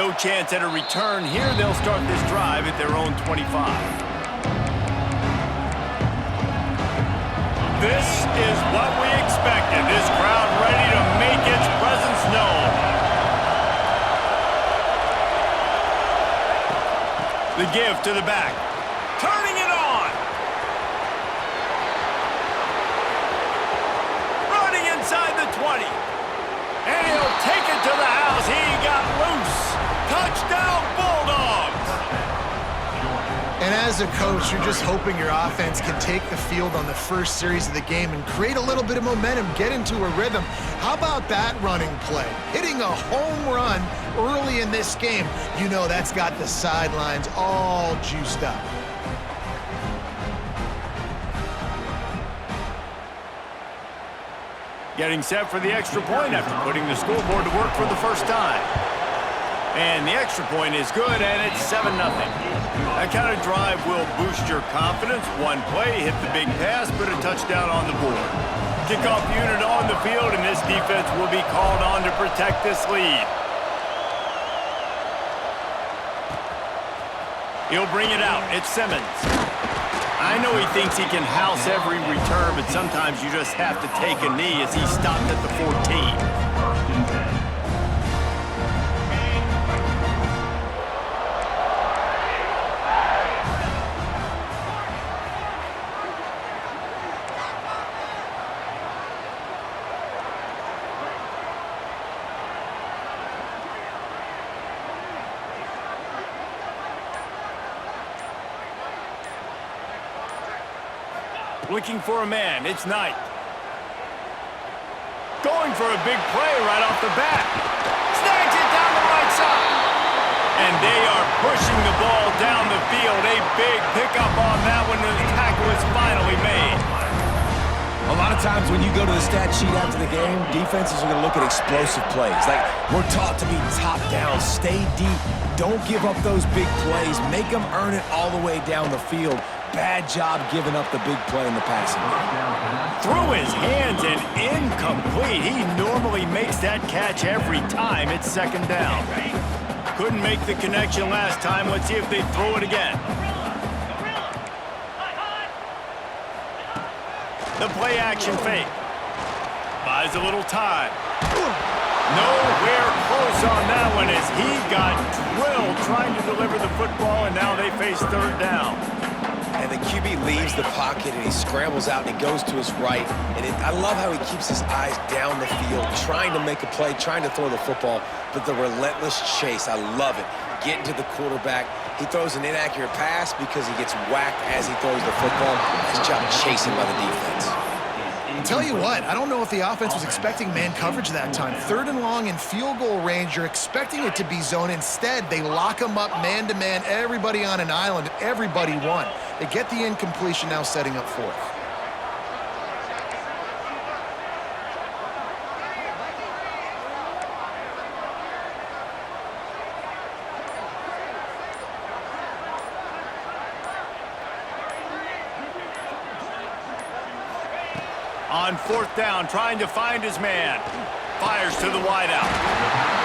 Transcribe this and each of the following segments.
no chance at a return here. They'll start this drive at their own 25. This is what we expected. This crowd ready to make its presence known. The give to the back. Turning it on. Running inside the 20. And he'll take it to the house. He got loose. Touchdown, Bulldogs. And as a coach, you're just hoping your offense can take the field on the first series of the game and create a little bit of momentum, get into a rhythm. How about that running play? Hitting a home run early in this game. You know that's got the sidelines all juiced up. Getting set for the extra point after putting the scoreboard to work for the first time. And the extra point is good, and it's 7-0. That kind of drive will boost your confidence. One play, hit the big pass, put a touchdown on the board. Kickoff unit on the field, and this defense will be called on to protect this lead. He'll bring it out. It's Simmons. I know he thinks he can house every return, but sometimes you just have to take a knee as he stopped at the 14. Looking for a man, it's Knight. Going for a big play right off the bat. Snags it down the right side. And they are pushing the ball down the field. A big pickup on that one, and the tackle is finally made. A lot of times when you go to the stat sheet after the game, defenses are going to look at explosive plays. Like, we're taught to be top down, stay deep, don't give up those big plays, make them earn it all the way down the field. Bad job giving up the big play in the passing game. Through his hands and incomplete. He normally makes that catch every time. It's second down. Couldn't make the connection last time. Let's see if they throw it again. The play action fake. Buys a little time. Nowhere close on that one as he got drilled trying to deliver the football, and now they face third down. And the QB leaves the pocket and he scrambles out and he goes to his right. And I love how he keeps his eyes down the field, trying to make a play, trying to throw the football, but the relentless chase, I love it. Getting to the quarterback. He throws an inaccurate pass because he gets whacked as he throws the football. Nice job chasing by the defense. Tell you what, I don't know if the offense was expecting man coverage that time. Third and long in field goal range, you're expecting it to be zone. Instead, they lock them up man-to-man, everybody on an island, everybody won. They get the incompletion, now setting up fourth. On fourth down, trying to find his man. Fires to the wideout.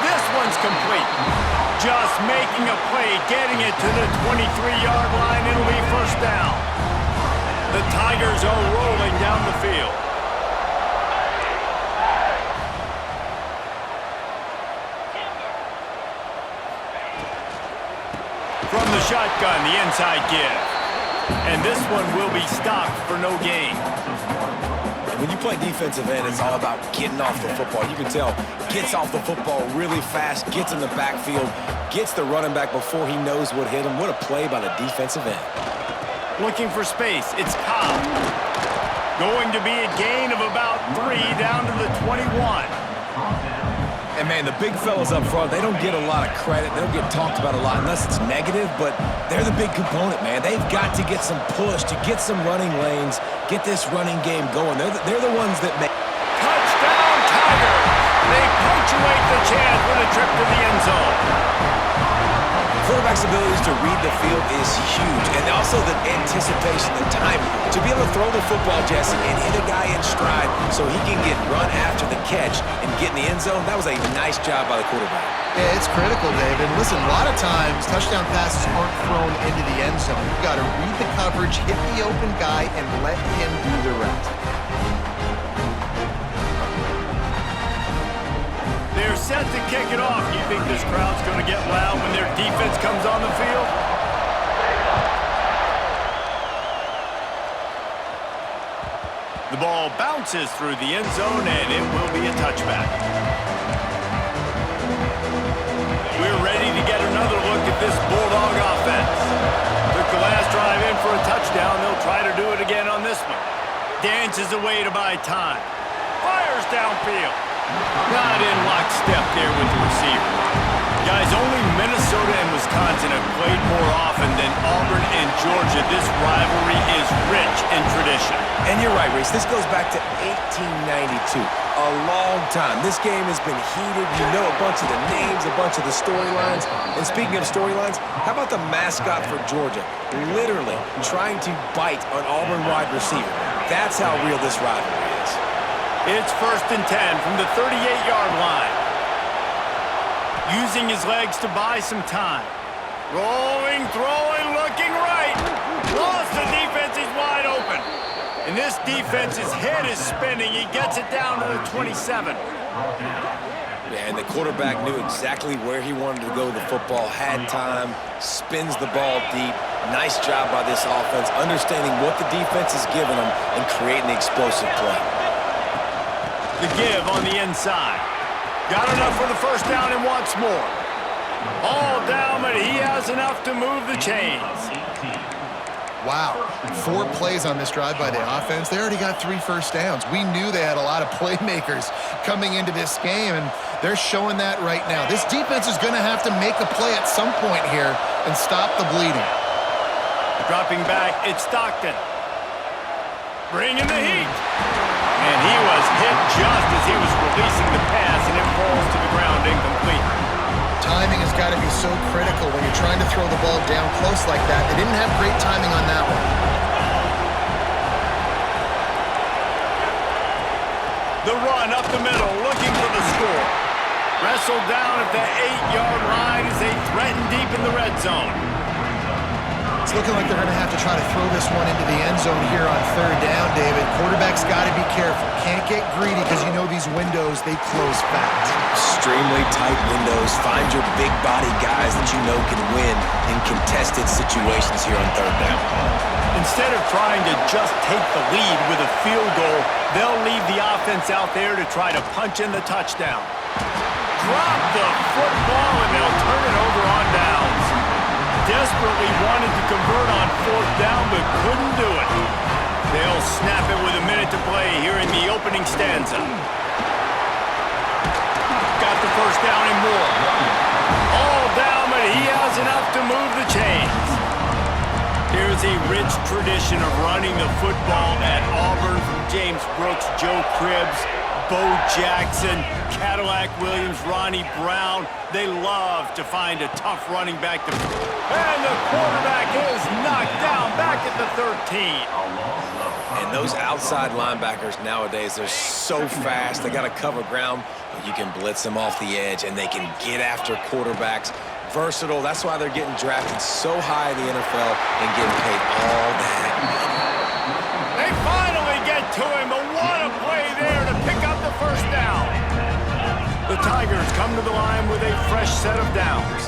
This one's complete. Just making a play, getting it to the 23-yard line. It'll be first down. The Tigers are rolling down the field. From the shotgun, the inside give. And this one will be stopped for no gain. When you play defensive end, it's all about getting off the football. You can tell, gets off the football really fast, gets in the backfield, gets the running back before he knows what hit him. What a play by the defensive end. Looking for space, it's Cobb. Going to be a gain of about 3 down to the 21. And, man, the big fellas up front, they don't get a lot of credit. They don't get talked about a lot unless it's negative, but they're the big component, man. They've got to get some push, to get some running lanes, get this running game going. They're the ones that make... Touchdown, Tigers! They punctuate the chance with a trip to the end zone. Quarterback quarterback's abilities to read the field is huge, and also the anticipation, the timing. To be able to throw the football, Jesse, and hit a guy in stride so he can get run after the catch and get in the end zone, that was a nice job by the quarterback. Yeah, it's critical, David. Listen, a lot of times touchdown passes aren't thrown into the end zone. You've got to read the coverage, hit the open guy, and let him do the rest. They're set to kick it off. You think this crowd's going to get loud when their defense comes on the field? The ball bounces through the end zone, and it will be a touchback. We're ready to get another look at this Bulldog offense. Took the last drive in for a touchdown. They'll try to do it again on this one. Dances away to buy time. Fires downfield. Not in lockstep there with the receiver. Guys, only Minnesota and Wisconsin have played more often than Auburn and Georgia. This rivalry is rich in tradition. And you're right, Reese. This goes back to 1892. A long time. This game has been heated. You know a bunch of the names, a bunch of the storylines. And speaking of storylines, how about the mascot for Georgia? Literally trying to bite on Auburn wide receiver. That's how real this rivalry is. It's 1st and 10 from the 38-yard line. Using his legs to buy some time. Rolling, throwing, looking right. Lost the defense, he's wide open. And this defense's head is spinning. He gets it down to the 27. Yeah, and the quarterback knew exactly where he wanted to go with the football, had time, spins the ball deep. Nice job by this offense, understanding what the defense is giving them and creating the explosive play. The give on the inside. Got enough for the first down and wants more. All down, but he has enough to move the chains. Wow, 4 plays on this drive by the offense. They already got 3 first downs. We knew they had a lot of playmakers coming into this game, and they're showing that right now. This defense is going to have to make a play at some point here and stop the bleeding. Dropping back, it's Stockton. Bringing the heat. And he was hit just as he was releasing the pass, and it falls to the ground incomplete. Timing has got to be so critical when you're trying to throw the ball down close like that. They didn't have great timing on that one. The run up the middle, looking for the score. Wrestled down at the 8-yard line as they threaten deep in the red zone. It's looking like they're going to have to try to throw this one into the end zone here on 3rd down, David. Quarterback's got to be careful. Can't get greedy because you know these windows, they close fast. Extremely tight windows. Find your big body guys that you know can win in contested situations here on 3rd down. Instead of trying to just take the lead with a field goal, they'll leave the offense out there to try to punch in the touchdown. Drop the football and they'll turn it over on downs. Desperately wanted to convert on 4th down, but couldn't do it. They'll snap it with a minute to play here in the opening stanza. Got the first down and more. All down, but he has enough to move the chains. There's a rich tradition of running the football at Auburn from James Brooks, Joe Cribbs, Bo Jackson, Cadillac Williams, Ronnie Brown. They love to find a tough running back. And the quarterback is knocked down back at the 13. And those outside linebackers nowadays, they're so fast. They got to cover ground, but you can blitz them off the edge, and they can get after quarterbacks. Versatile. That's why they're getting drafted so high in the NFL and getting paid all that money. They finally get to him, but what a play there to pick up the first down. The Tigers come to the line with a fresh set of downs.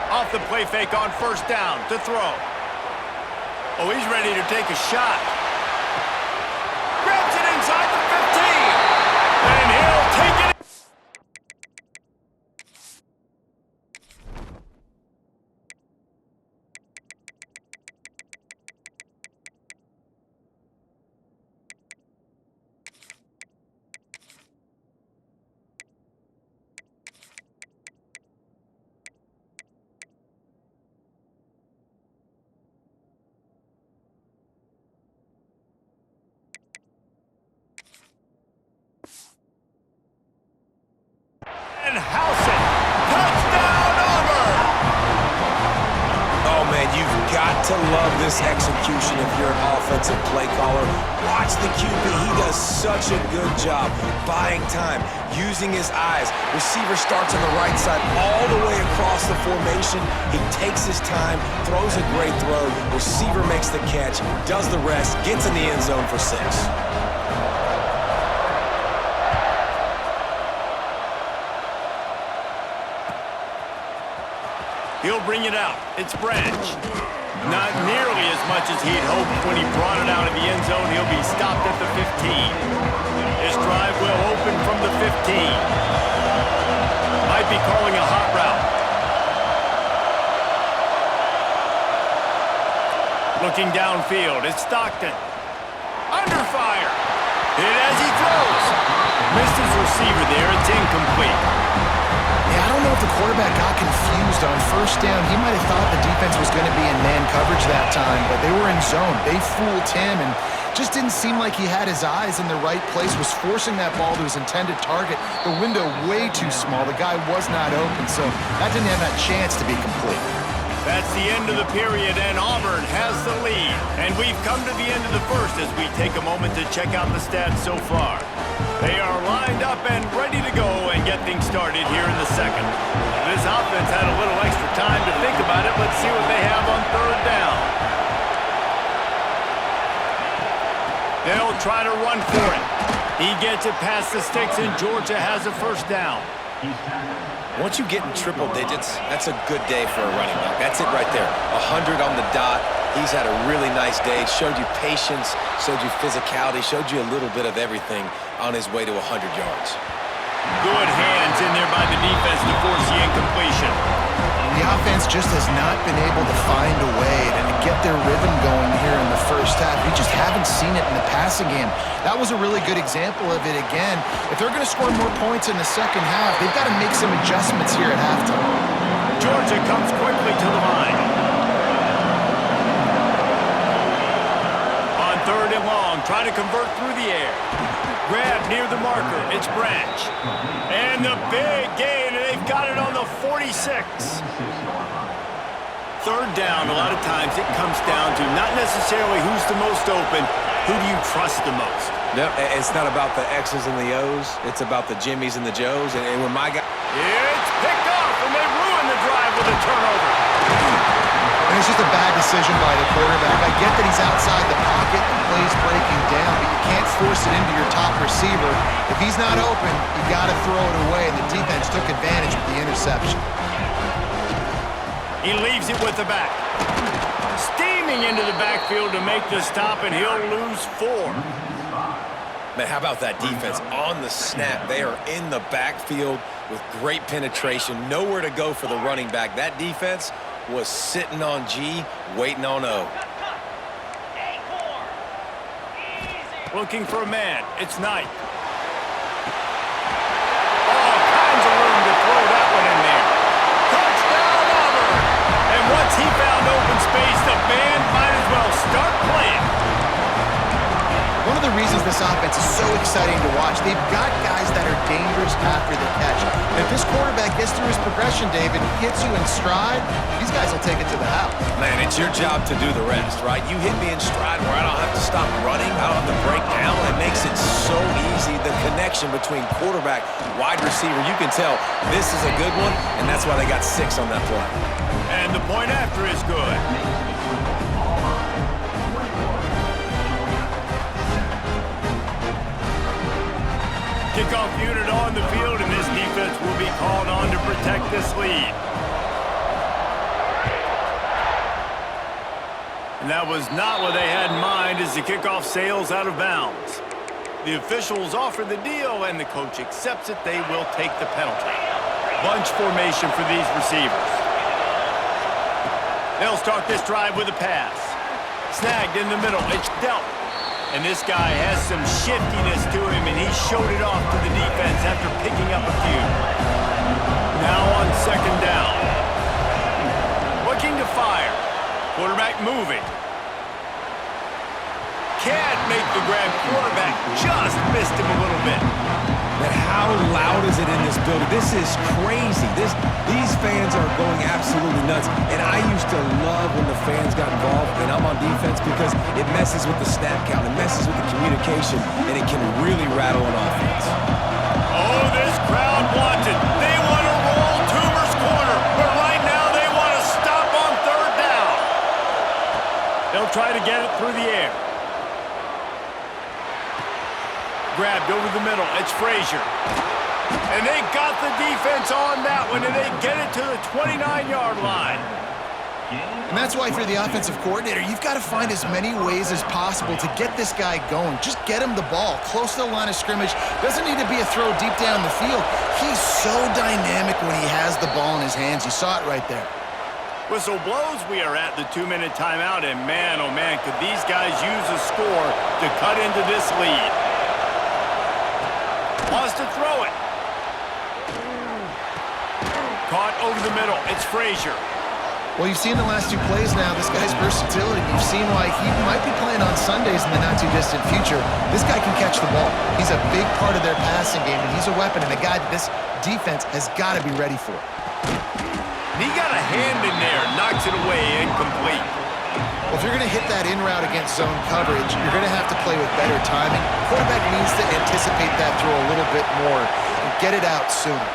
Off the play fake on 1st down to throw. Oh, he's ready to take a shot. Grabs it inside the 15. And he'll take it. to love this execution if you're an offensive play caller. Watch the QB. He does such a good job buying time, using his eyes. Receiver starts on the right side all the way across the formation. He takes his time, throws a great throw. Receiver makes the catch, does the rest, gets in the end zone for 6. He'll bring it out. It's Branch. Not nearly as much as he'd hoped when he brought it out of the end zone. He'll be stopped at the 15. His drive will open from the 15. Might be calling a hot route. Looking downfield, it's Stockton. Under fire. Hit as he throws. Missed his receiver there. It's incomplete. Yeah, I don't know if the quarterback got confused on first down. He might have thought the defense was going to be in man coverage that time, but they were in zone. They fooled him and just didn't seem like he had his eyes in the right place, was forcing that ball to his intended target. The window way too small. The guy was not open, so that didn't have that chance to be complete. That's the end of the period, and Auburn has the lead. And we've come to the end of the first as we take a moment to check out the stats so far. They are lined up and ready to go and get things started here in the second. This offense had a little extra time to think about it. Let's see what they have on third down. They'll try to run for it. He gets it past the sticks, and Georgia has a first down. Once you get in triple digits, that's a good day for a running back. That's it right there. 100 on the dot. He's had a really nice day. Showed you patience, showed you physicality, showed you a little bit of everything on his way to 100 yards. Good hands in there by the defense to force the incompletion. The offense just has not been able to find a way to get their rhythm going here in the first half. We just haven't seen it in the passing game. That was a really good example of it again. If they're going to score more points in the second half, they've got to make some adjustments here at halftime. Georgia comes quickly to the line. On third and long, trying to convert through the air. Grab near the marker. It's Branch. And the big gain, and they've got it on the 46. Third down, a lot of times it comes down to not necessarily who's the most open, who do you trust the most? Yep, it's not about the X's and the O's. It's about the Jimmies and the Joes. And when my guy... It's picked off, and they ruin the drive with a turnover. And it's just a bad decision by the quarterback. I get that he's outside the pocket and plays breaking down, but you can't force it into your top receiver. If he's not open, you got to throw it away, and the defense took advantage with the interception. He leaves it with the back. Steaming into the backfield to make the stop, and he'll lose 4. Man, how about that defense on the snap? They are in the backfield with great penetration. Nowhere to go for the running back. That defense was sitting on G, waiting on O. Looking for a man. It's Knight. All kinds of room to throw that one in there. Touchdown, Auburn! And once he found open space, the band might as well start playing. One of the reasons this offense is so exciting to watch, they've got guys that are dangerous after the catch. And if this quarterback gets through his progression, David, hits you in stride, these guys will take it to the house. Man, it's your job to do the rest, right? You hit me in stride where I don't have to stop running, I don't have to break down. It makes it so easy. The connection between quarterback, wide receiver, you can tell this is a good one, and that's why they got 6 on that play. And the point after is good. Kickoff unit on the field, and this defense will be called on to protect this lead. And that was not what they had in mind as the kickoff sails out of bounds. The officials offer the deal, and the coach accepts it. They will take the penalty. Bunch formation for these receivers. They'll start this drive with a pass. Snagged in the middle. It's dealt. And this guy has some shiftiness to him, and he showed it off to the defense after picking up a few. Now on second down. Looking to fire. Quarterback moving. Can't make the grab. Quarterback just missed him a little bit. Man, how loud is it in this building? This is crazy. These fans are going absolutely absolutely nuts. And I used to love when the fans got involved, and I'm on defense because it messes with the snap count, it messes with the communication, and it can really rattle an offense. Oh, this crowd wants it. They want to roll Toomer's corner, but right now they want to stop on third down. They'll try to get it through the air. Grabbed over the middle. It's Frazier. And they got the defense on that one, and they get it to the 29-yard line. And that's why if you're the offensive coordinator, you've got to find as many ways as possible to get this guy going. Just get him the ball close to the line of scrimmage. Doesn't need to be a throw deep down the field. He's so dynamic when he has the ball in his hands. You saw it right there. Whistle blows. We are at the 2-minute timeout, and man, oh man, could these guys use a score to cut into this lead. Wants to throw it. Caught over the middle. It's Frazier. Well, you've seen the last two plays now, this guy's versatility. You've seen why he might be playing on Sundays in the not-too-distant future. This guy can catch the ball. He's a big part of their passing game, and he's a weapon and a guy that this defense has got to be ready for. He got a hand in there, knocks it away, incomplete. Well, if you're going to hit that in route against zone coverage, you're going to have to play with better timing. The quarterback needs to anticipate that throw a little bit more and get it out sooner.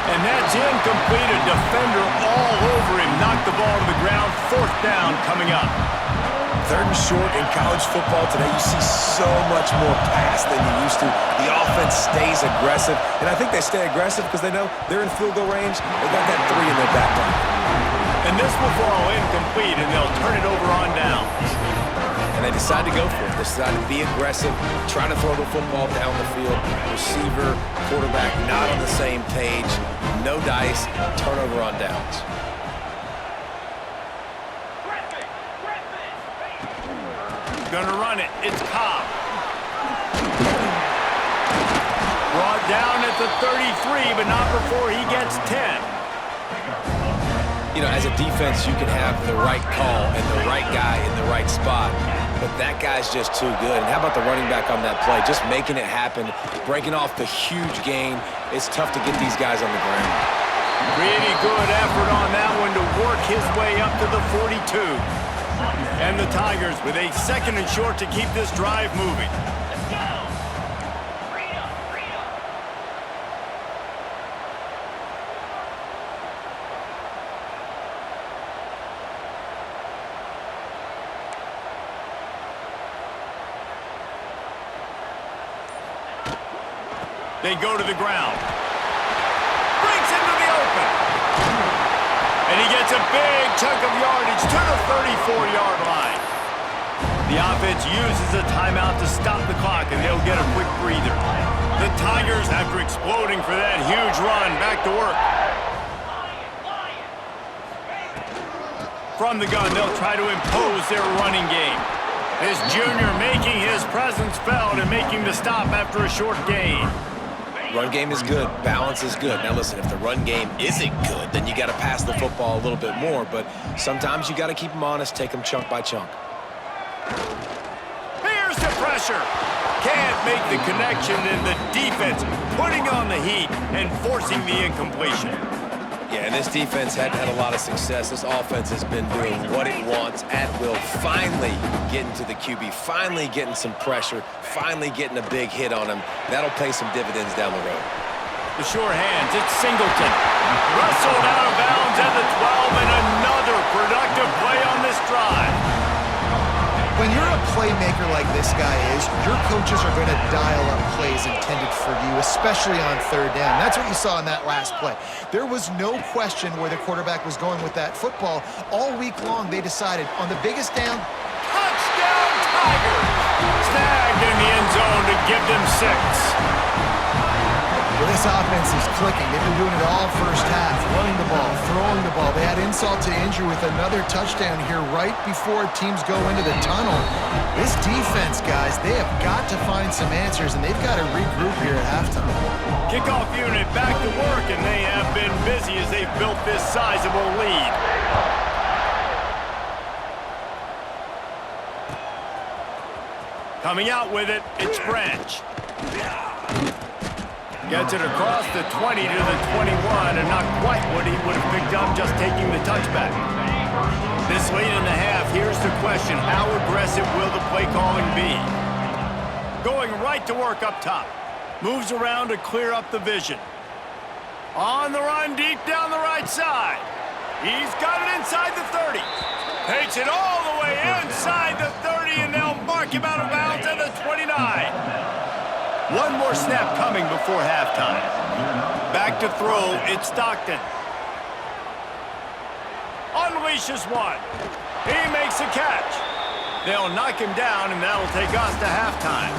And that's incomplete. A defender all over him. Knocked the ball to the ground. Fourth down coming up. Third and short in college football today, you see so much more pass than you used to. The offense stays aggressive, and I think they stay aggressive because they know they're in field goal range. They got that 3 in their back pocket. And this will fall incomplete, and they'll turn it over on down. And they decide to go for it. They decide to be aggressive, try to throw the football down the field. Receiver, quarterback not on the same page. No dice, turnover on downs. Gonna run it. It's Cobb. Brought down at the 33, but not before he gets 10. You know, as a defense, you can have the right call and the right guy in the right spot, but that guy's just too good. And how about the running back on that play? Just making it happen, breaking off the huge gain. It's tough to get these guys on the ground. Pretty good effort on that one to work his way up to the 42. And the Tigers with a 2nd and short to keep this drive moving. They go to the ground. Breaks into the open. And he gets a big chunk of yardage to the 34-yard line. The offense uses a timeout to stop the clock, and they'll get a quick breather. The Tigers, after exploding for that huge run, back to work. From the gun, they'll try to impose their running game. This junior making his presence felt and making the stop after a short gain. Run game is good. Balance is good. Now listen, if the run game isn't good, then you got to pass the football a little bit more. But sometimes you got to keep them honest, take them chunk by chunk. Here's the pressure. Can't make the connection, and the defense putting on the heat and forcing the incompletion. Yeah, and this defense hadn't had a lot of success. This offense has been doing what it wants at will. Finally getting to the QB, finally getting some pressure, finally getting a big hit on him. That'll pay some dividends down the road. The sure hands, it's Singleton. Wrestled out of bounds at the 12, and another productive play on this drive. When you're a playmaker like this guy is, your coaches are going to dial up plays intended for you, especially on third down. That's what you saw in that last play. There was no question where the quarterback was going with that football. All week long, they decided on the biggest down, Touchdown, Tigers! Snagged in the end zone to give them 6. well, this offense is clicking. They've been doing it all first half, running the ball, throwing the ball. They had insult to injury with another touchdown here right before teams go into the tunnel. This defense, guys, they have got to find some answers, and they've got to regroup here at halftime. Kickoff unit back to work, and they have been busy as they've built this sizable lead. Coming out with it, it's Branch. Gets it across the 20 to the 21, and not quite what he job just taking the touchback. This late in the half, here's the question. How aggressive will the play calling be? Going right to work up top. Moves around to clear up the vision. On the run, deep down the right side. He's got it inside the 30. Takes it all the way inside the 30, and they'll mark him out of bounds at the 29. One more snap coming before halftime. Back to throw, it's Stockton. Unleashes one. He makes a catch. They'll knock him down, and that'll take us to halftime.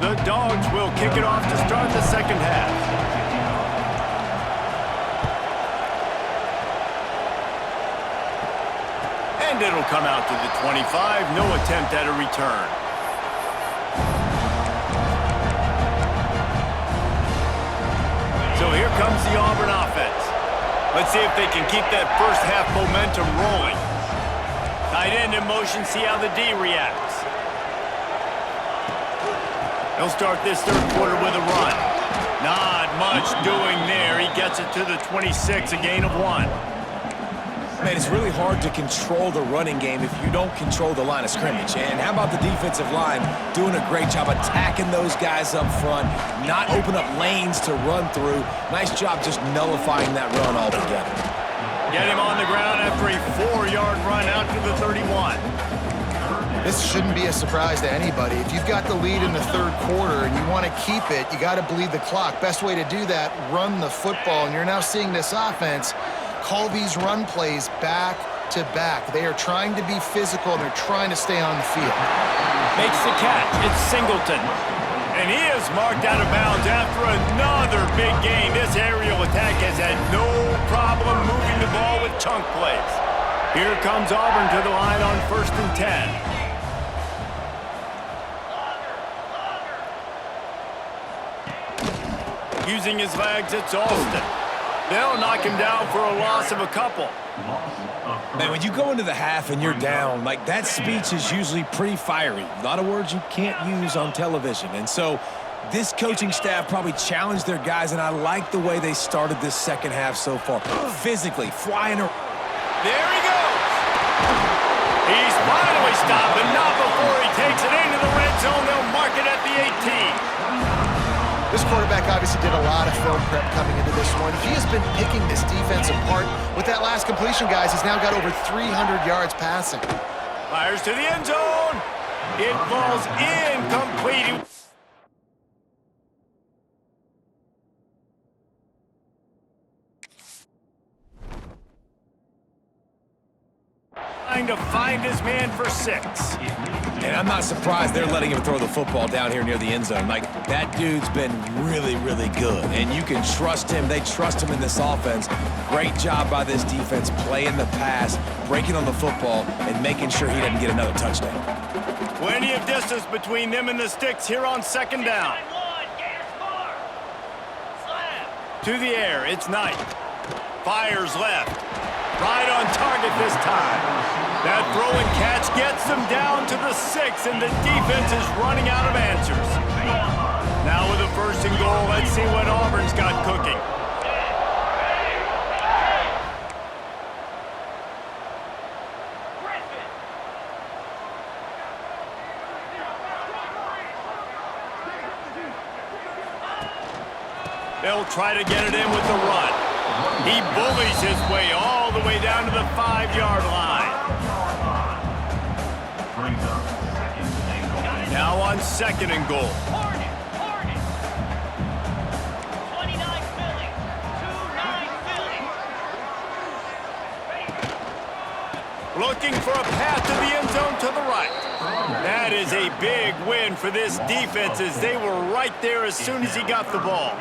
The Dogs will kick it off to start the second half. And it'll come out to the 25. No attempt at a return. So here comes the Auburn offense. Let's see if they can keep that first half momentum rolling. Tight end in motion, see how the D reacts. He'll start this third quarter with a run. Not much doing there. He gets it to the 26, a gain of 1. Man, it's really hard to control the running game if you don't control the line of scrimmage. And how about the defensive line doing a great job attacking those guys up front, not open up lanes to run through. Nice job just nullifying that run altogether. Get him on the ground after a 4-yard run out to the 31. This shouldn't be a surprise to anybody. If you've got the lead in the third quarter and you want to keep it, you got to bleed the clock. Best way to do that, run the football. And you're now seeing this offense call these run plays back to back. They are trying to be physical, and they're trying to stay on the field. Makes the catch. It's Singleton. And he is marked out of bounds after another big gain. This aerial attack has had no problem moving the ball with chunk plays. Here comes Auburn to the line on 1st and 10. Using his legs, it's Alston. They'll knock him down for a loss of a couple. Man, when you go into the half and you're down, like, that speech is usually pretty fiery. A lot of words you can't use on television. And so this coaching staff probably challenged their guys, and I like the way they started this second half so far. Physically, flying around. There he goes. He's finally stopped, but not before he takes it into the red zone. They'll mark it at the 18. This quarterback obviously did a lot of film prep coming into this one. He has been picking this defense apart. With that last completion, guys, he's now got over 300 yards passing. Fires to the end zone. It falls incomplete. Trying to find his man for 6. And I'm not surprised they're letting him throw the football down here near the end zone. Like, that dude's been really, really good. And you can trust him. They trust him in this offense. Great job by this defense playing the pass, breaking on the football, and making sure he doesn't get another touchdown. Plenty of distance between them and the sticks here on 2nd down. To the air, it's Knight. Fires left. Right on target this time. That throw and catch gets them down to the 6, and the defense is running out of answers. Now with a 1st and goal, let's see what Auburn's got cooking. They'll try to get it in with the run. He bullies his way all the way down to the 5-yard line. Now on 2nd and goal. Looking for a path to the end zone to the right. That is a big win for this defense, as they were right there as soon as he got the ball.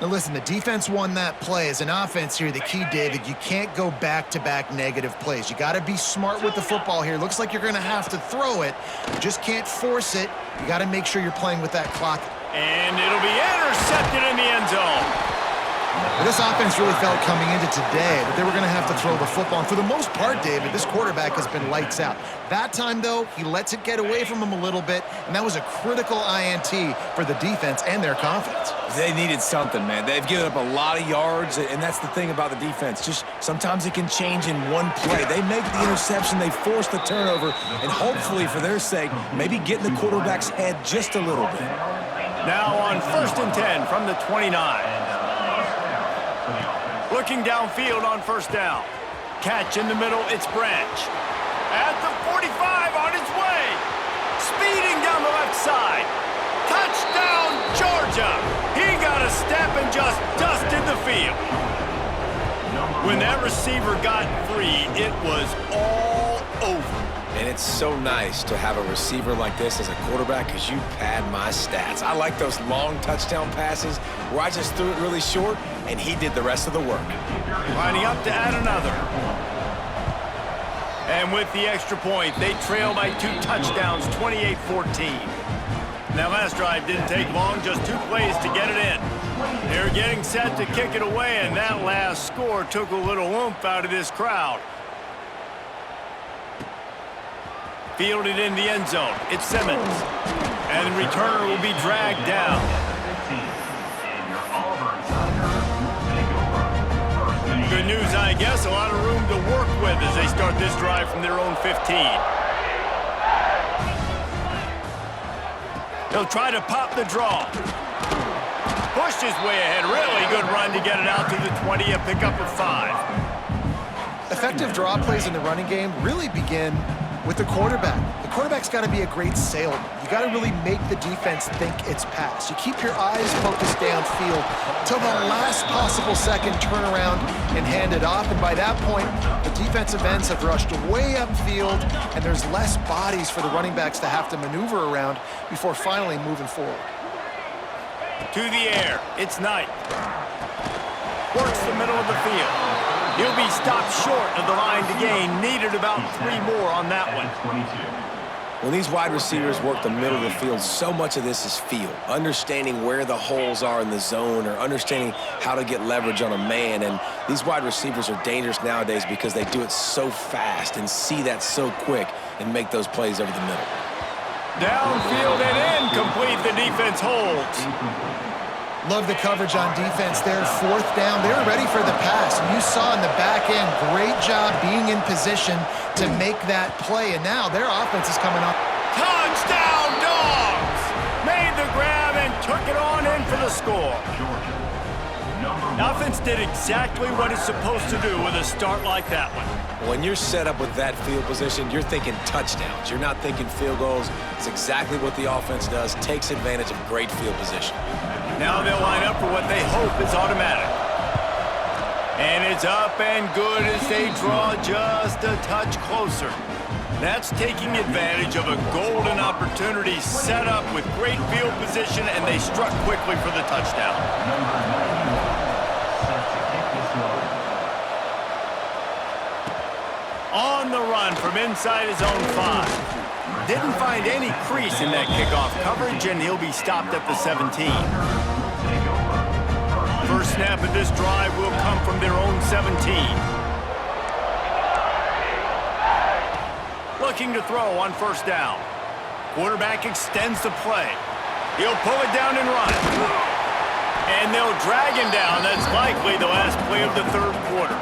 Now listen, the defense won that play. As an offense here, the key, David, you can't go back-to-back negative plays. You got to be smart with the football here. Looks like you're going to have to throw it. You just can't force it. You got to make sure you're playing with that clock. And it'll be intercepted in the end zone. Well, this offense really felt coming into today that they were going to have to throw the football. And for the most part, David, this quarterback has been lights out. That time, though, he lets it get away from him a little bit, and that was a critical INT for the defense and their confidence. They needed something, man. They've given up a lot of yards, and that's the thing about the defense. Just sometimes it can change in one play. They make the interception, they force the turnover, and hopefully, for their sake, maybe get in the quarterback's head just a little bit. Now on 1st and 10 from the 29. Looking downfield on 1st down. Catch in the middle, it's Branch. At the 45 on his way. Speeding down the left side. Touchdown, Georgia. He got a step and just dusted the field. When that receiver got free, it was all over. And it's so nice to have a receiver like this as a quarterback because you pad my stats. I like those long touchdown passes where I just threw it really short and he did the rest of the work. Lining up to add another. And with the extra point, they trail by 2 touchdowns, 28-14. That last drive didn't take long, just 2 plays to get it in. They're getting set to kick it away, and that last score took a little oomph out of this crowd. Fielded in the end zone. It's Simmons. And the returner will be dragged down. Good news, I guess. A lot of room to work with as they start this drive from their own 15. He'll try to pop the draw. Pushed his way ahead. Really good run to get it out to the 20, a pickup of 5. Effective draw plays in the running game really begin with the quarterback. The quarterback's got to be a great salesman. You got to really make the defense think it's pass. You keep your eyes focused downfield till the last possible second, turn around and hand it off. And by that point, the defensive ends have rushed way upfield, and there's less bodies for the running backs to have to maneuver around before finally moving forward. To the air, it's Knight. Works the middle of the field. He'll be stopped short of the line to gain. Needed about 3 more on that one. When these wide receivers work the middle of the field, so much of this is feel. Understanding where the holes are in the zone or understanding how to get leverage on a man. And these wide receivers are dangerous nowadays because they do it so fast and see that so quick and make those plays over the middle. Downfield and incomplete. The defense holds. Love the coverage on defense there. 4th down. They were ready for the pass. And you saw in the back end, great job being in position to make that play. And now their offense is coming up. Touchdown, Dogs! Made the grab and took it on in for the score. The offense did exactly what it's supposed to do with a start like that one. When you're set up with that field position, you're thinking touchdowns. You're not thinking field goals. It's exactly what the offense does. Takes advantage of great field position. Now they'll line up for what they hope is automatic. And it's up and good as they draw just a touch closer. That's taking advantage of a golden opportunity set up with great field position, and they struck quickly for the touchdown. On the run from inside his own 5. Didn't find any crease in that kickoff coverage, and he'll be stopped at the 17. First snap of this drive will come from their own 17. Looking to throw on 1st down. Quarterback extends the play. He'll pull it down and run. And they'll drag him down. That's likely the last play of the 3rd quarter.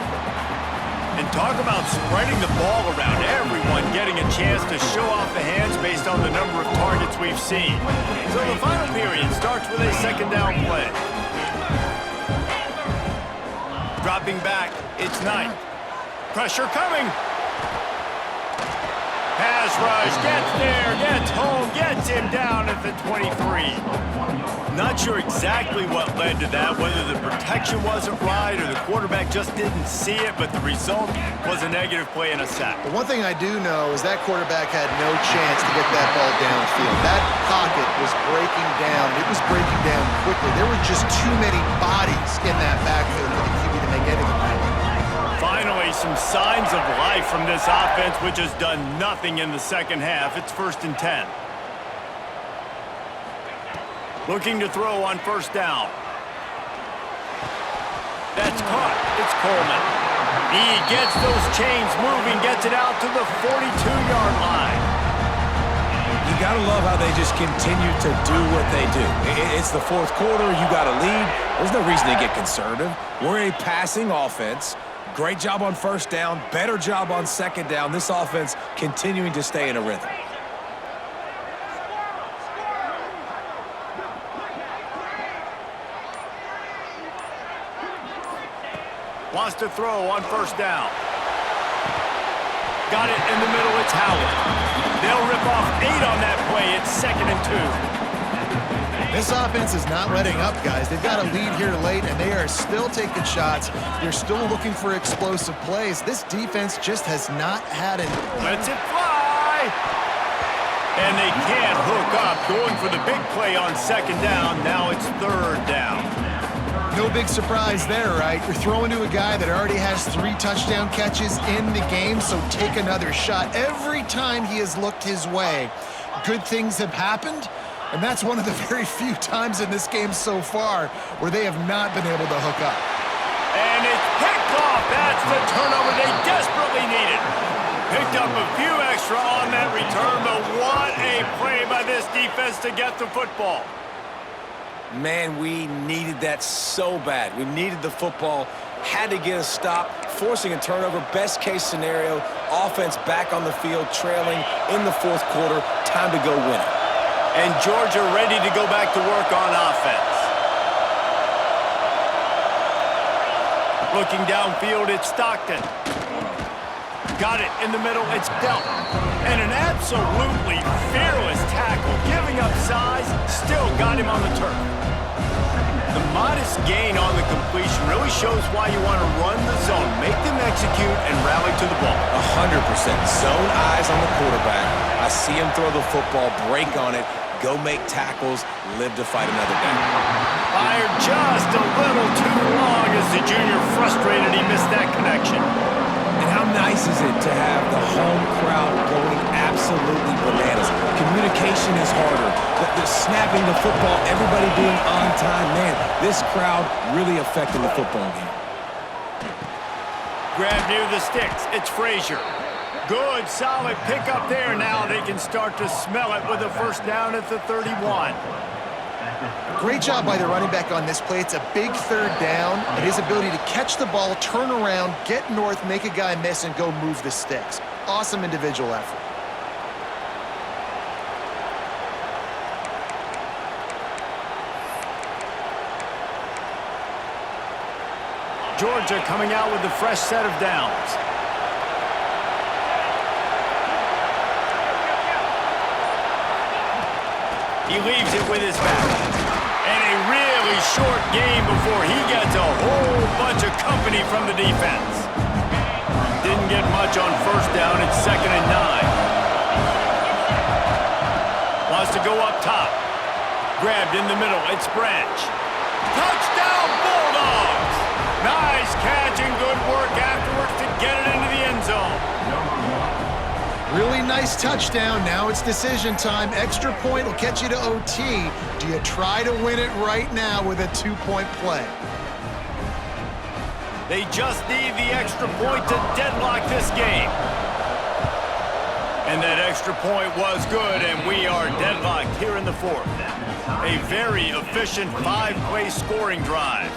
And talk about spreading the ball around. Everyone getting a chance to show off the hands based on the number of targets we've seen. So the final period starts with a 2nd down play. Dropping back, it's Knight. Pressure coming. Pass rush, gets there, gets home, gets him down at the 23. Not sure exactly what led to that, whether the protection wasn't right or the quarterback just didn't see it, but the result was a negative play and a sack. But one thing I do know is that quarterback had no chance to get that ball downfield. That pocket was breaking down. It was breaking down quickly. There were just too many bodies in that backfield for the QB to make anything happen. Finally, some signs of life from this offense, which has done nothing in the second half. It's 1st and 10. Looking to throw on 1st down. That's caught. It's Coleman. He gets those chains moving, gets it out to the 42-yard line. got to love how they just continue to do what they do. It's the fourth quarter. You got a lead. There's no reason to get conservative. We're a passing offense. Great job on first down. Better job on second down. This offense continuing to stay in a rhythm. Wants to throw on first down. Got it in the middle. It's Howard. They'll rip off 8 on that play. It's 2nd and 2. This offense is not letting up, guys. They've got a lead here late, and they are still taking shots. They're still looking for explosive plays. This defense just has not had an... Lets it fly! And they can't hook up. Going for the big play on second down. Now it's 3rd down. No big surprise there, right? You're throwing to a guy that already has 3 touchdown catches in the game, so take another shot. Every time he has looked his way, good things have happened, and that's one of the very few times in this game so far where they have not been able to hook up. And it's picked off. That's the turnover they desperately needed. Picked up a few extra on that return, but what a play by this defense to get the football. Man, we needed that so bad. We needed the football, had to get a stop, forcing a turnover. Best case scenario, offense back on the field, trailing in the fourth quarter. Time to go win it. And Georgia ready to go back to work on offense. Looking downfield, it's Stockton. Got it in the middle, it's Delp. And an absolutely fearless tackle, giving up size, still got him on the turf. The modest gain on the completion really shows why you want to run the zone, make them execute, and rally to the ball. 100%. Zone eyes on the quarterback. I see him throw the football, break on it, go make tackles, live to fight another down. Fired just a little too long as the junior frustrated he missed that connection. And how nice is it to have the home crowd going absolutely bananas? Communication is harder. The snapping the football, everybody being on time. Man, this crowd really affecting the football game. Grab near the sticks. It's Frazier. Good, solid pickup there. Now they can start to smell it with a first down at the 31. Great job by the running back on this play. It's a big 3rd down, and his ability to catch the ball, turn around, get north, make a guy miss, and go move the sticks. Awesome individual effort. Georgia coming out with a fresh set of downs. He leaves it with his back. And a really short game before he gets a whole bunch of company from the defense. Didn't get much on first down. It's 2nd and 9. Wants to go up top. Grabbed in the middle. It's Branch. Touchdown Bulldogs! Nice catch and good work afterwards to get it into the end zone. Really nice touchdown. Now it's decision time. Extra point will get you to OT. Do you try to win it right now with a 2-point play? They just need the extra point to deadlock this game. And that extra point was good, and we are deadlocked here in the 4th. A very efficient 5-play scoring drive.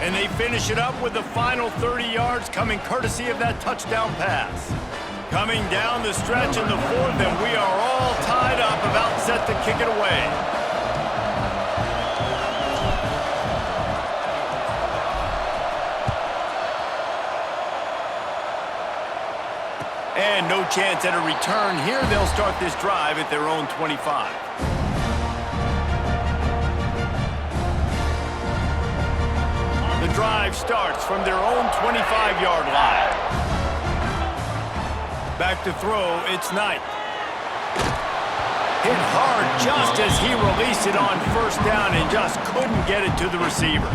And they finish it up with the final 30 yards coming courtesy of that touchdown pass. Coming down the stretch in the 4th, and we are all tied up, about set to kick it away. And no chance at a return here. They'll start this drive at their own 25. The drive starts from their own 25-yard line. Back to throw, it's Knight. Hit hard just as he released it on first down and just couldn't get it to the receiver.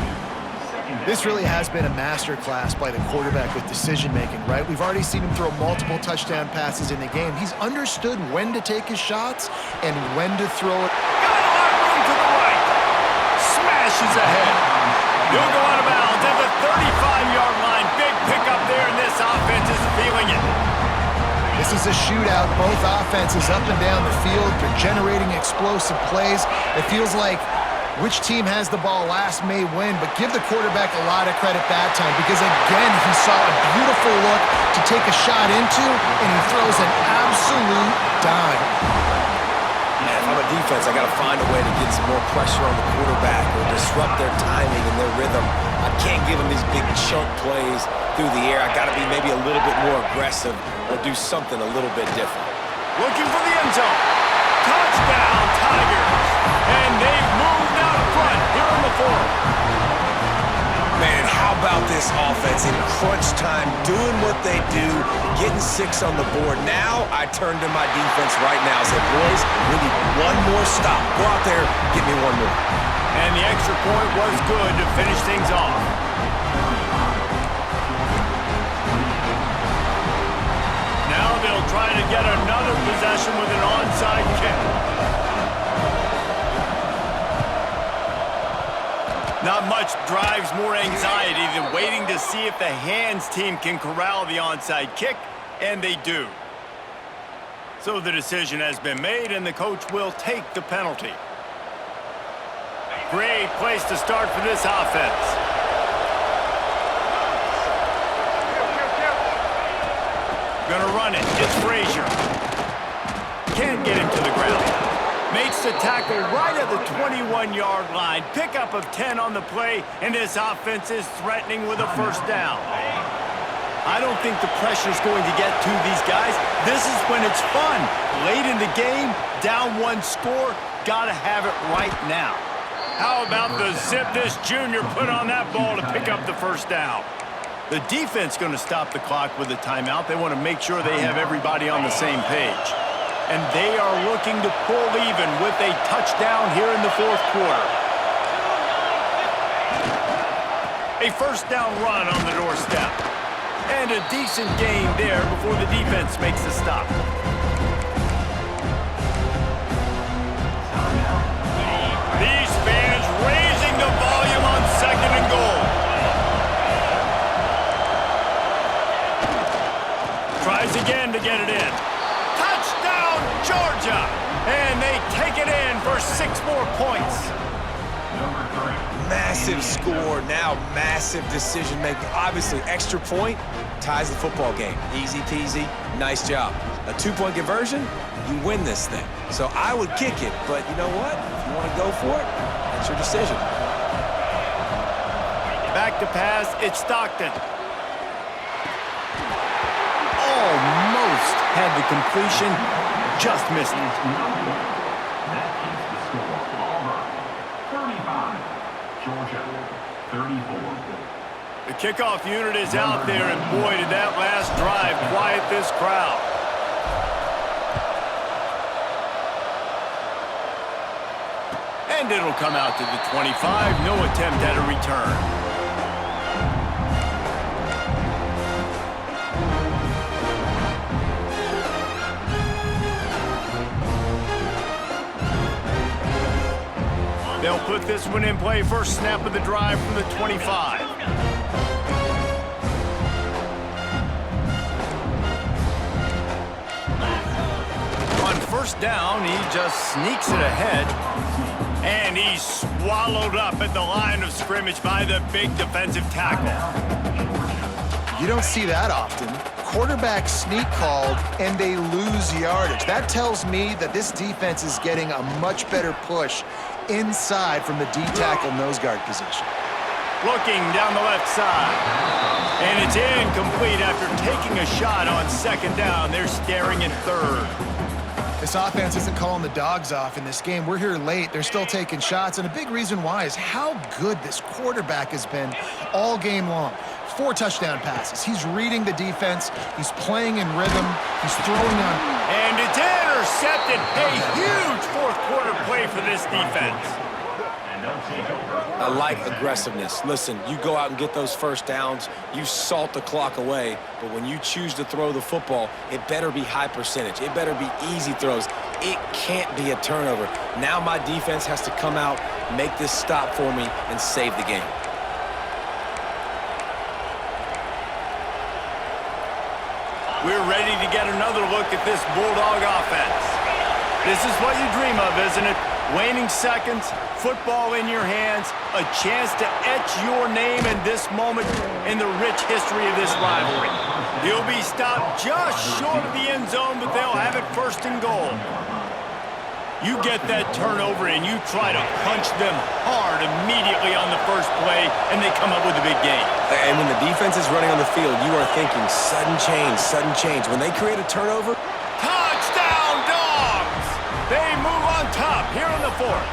This really has been a masterclass by the quarterback with decision-making, right? We've already seen him throw multiple touchdown passes in the game. He's understood when to take his shots and when to throw it. Got a lot of room to the right. Smashes ahead. He'll go out of bounds at the 35-yard line. Big pickup there, and this offense is feeling it. This This is a shootout. Both offenses up and down the field. They're generating explosive plays. It feels like which team has the ball last may win, but give the quarterback a lot of credit that time because, again, he saw a beautiful look to take a shot into, and he throws an absolute dime. Man, if I'm a defense, I got to find a way to get some more pressure on the quarterback or disrupt their timing and their rhythm. I can't give them these big chunk plays through the air. I got to be maybe a little bit more aggressive or do something a little bit different. Looking for the end zone. Touchdown, Tigers. And they've moved out front here in the fourth. Man, how about this offense in crunch time, doing what they do, getting 6 on the board. Now I turn to my defense right now and say, boys, we need one more stop. Go out there, get me one more. And the extra point was good to finish things off. Now they'll try to get another possession with an onside kick. Not much drives more anxiety than waiting to see if the hands team can corral the onside kick, and they do. So the decision has been made, and the coach will take the penalty. Great place to start for this offense. Gonna run it. It's Frazier. Can't get him to the ground. Makes the tackle right at the 21-yard line. Pickup of 10 on the play, and this offense is threatening with a first down. I don't think the pressure's going to get to these guys. This is when it's fun. Late in the game, down 1 score, gotta have it right now. How about the zip this junior put on that ball to pick up the first down? The defense going to stop the clock with a timeout. They want to make sure they have everybody on the same page. And they are looking to pull even with a touchdown here in the fourth quarter. A first down run on the doorstep. And a decent gain there before the defense makes the stop. These fans raising the volume on 2nd and goal. Tries again to get it in. Touchdown, Georgia! And they take it in for 6 more points. Massive score, now massive decision-making. Obviously, extra point ties the football game. Easy peasy, nice job. A 2-point conversion, you win this thing. So I would kick it, but you know what? If you want to go for it, that's your decision. Back to pass, it's Stockton. Almost had the completion, just missed it. Georgia, 34. The kickoff unit is out there, and boy, did that last drive quiet this crowd. And it'll come out to the 25. No attempt at a return. They'll put this one in play. First snap of the drive from the 25. On first down, he just sneaks it ahead. And he's swallowed up at the line of scrimmage by the big defensive tackle. You don't see that often. Quarterback sneak called, and they lose yardage. That tells me that this defense is getting a much better push inside from the D-tackle nose guard position. Looking down the left side. And it's incomplete after taking a shot on 2nd down. They're staring at 3rd. This offense isn't calling the dogs off in this game. We're here late. They're still taking shots, and a big reason why is how good this quarterback has been all game long. 4 touchdown passes. He's reading the defense. He's playing in rhythm. He's throwing on. And it's intercepted. A huge fourth quarter play for this defense. I like aggressiveness. Listen, you go out and get those first downs, you salt the clock away, but when you choose to throw the football, it better be high percentage. It better be easy throws. It can't be a turnover. Now my defense has to come out, make this stop for me, and save the game. We're ready to get another another look at this Bulldog offense. This is what you dream of, isn't it? Waning seconds, football in your hands, a chance to etch your name in this moment in the rich history of this rivalry. He'll be stopped just short of the end zone, but they'll have it first and goal. You get that turnover and you try to punch them hard immediately on the first play, and they come up with a big gain. And when the defense is running on the field, you are thinking sudden change, sudden change. When they create a turnover, touchdown, Dogs! They move on top here in the fourth.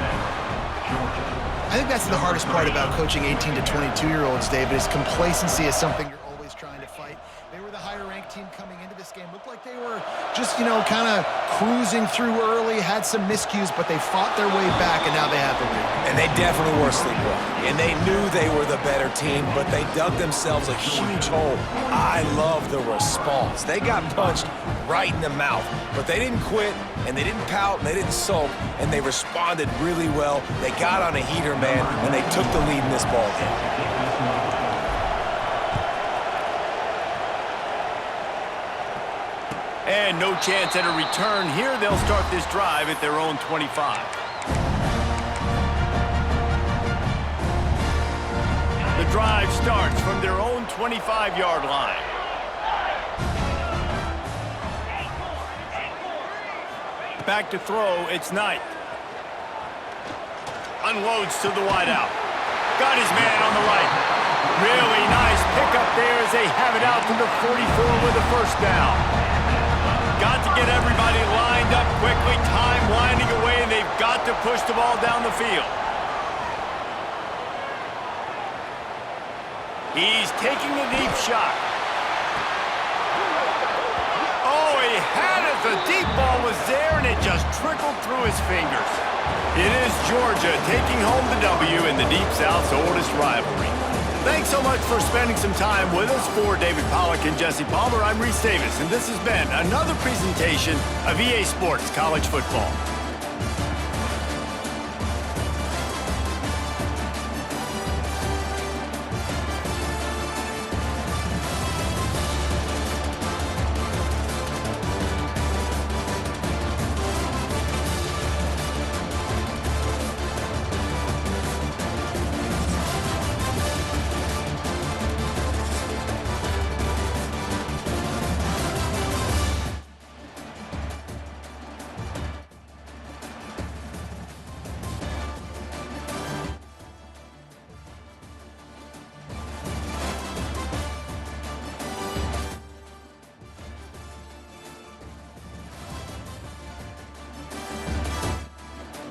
I think that's the hardest part about coaching 18 to 22-year-olds, David, is complacency is something you're always trying to fight. They were the higher-ranked team coming into this game. Looked like they were just, kind of cruising through early, had some miscues, but they fought their way back, and now they have the lead. and they definitely were sleepwalking. And they knew they were the better team, but they dug themselves a huge hole. I love the response. They got punched right in the mouth, but they didn't quit, and they didn't pout, and they didn't sulk, and they responded really well. They got on a heater, man, and they took the lead in this ball game. And no chance at a return here. They'll start this drive at their own 25. The drive starts from their own 25-yard line. Back to throw, it's Knight. Unloads to the wideout. Got his man on the right. Really nice pickup there as they have it out to the 44 with a first down. Got to get everybody lined up quickly, time winding away, and they've got to push the ball down the field. He's taking a deep shot. Oh, he had it. The deep ball was there, and it just trickled through his fingers. It is Georgia taking home the W in the Deep South's oldest rivalry. Thanks so much for spending some time with us. For David Pollack and Jesse Palmer, I'm Reese Davis, and this has been another presentation of EA Sports College Football.